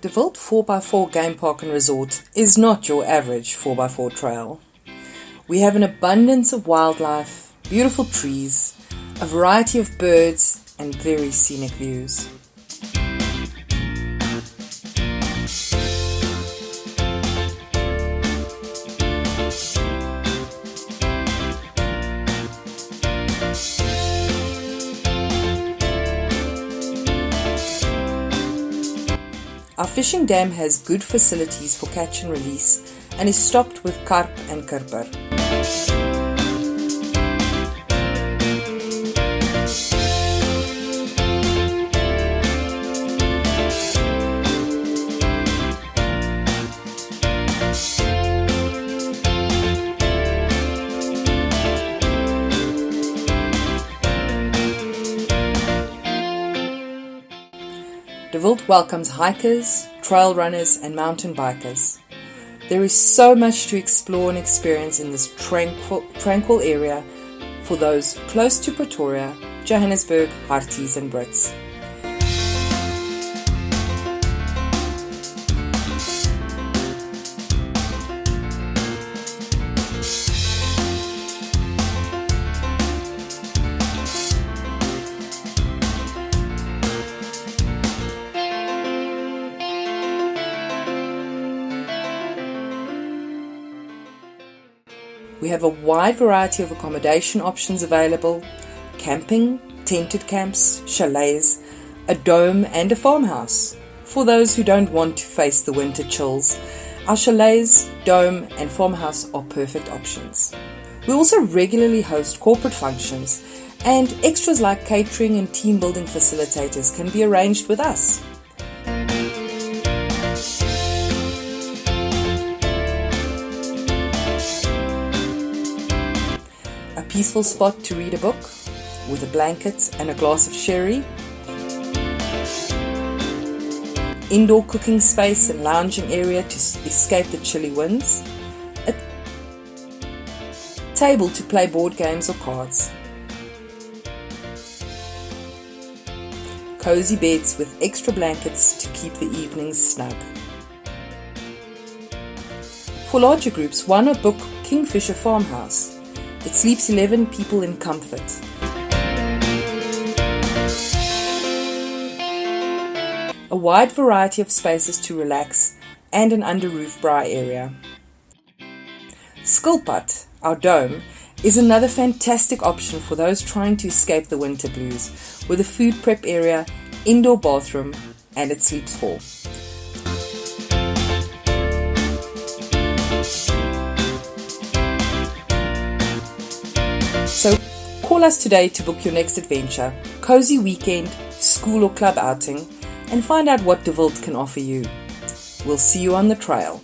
The Wildt 4x4 Game Park and Resort is not your average 4x4 trail. We have an abundance of wildlife, beautiful trees, a variety of birds and very scenic views. Our fishing dam has good facilities for catch and release and is stocked with carp and kurper. The Wildt welcomes hikers, trail runners and mountain bikers. There is so much to explore and experience in this tranquil area for those close to Pretoria, Johannesburg, Harties and Brits. We have a wide variety of accommodation options available: camping, tented camps, chalets, a dome and a farmhouse. For those who don't want to face the winter chills, our chalets, dome and farmhouse are perfect options. We also regularly host corporate functions, and extras like catering and team building facilitators can be arranged with us. A peaceful spot to read a book with a blanket and a glass of sherry. Indoor cooking space and lounging area to escape the chilly winds. A table to play board games or cards. Cozy beds with extra blankets to keep the evenings snug. For larger groups, why not book Kingfisher Farmhouse? It sleeps 11 people in comfort. A wide variety of spaces to relax and an under-roof braai area. Skilpad, our dome, is another fantastic option for those trying to escape the winter blues, with a food prep area, indoor bathroom, and it sleeps 4. So call us today to book your next adventure, cozy weekend, school or club outing, and find out what De Wildt can offer you. We'll see you on the trail.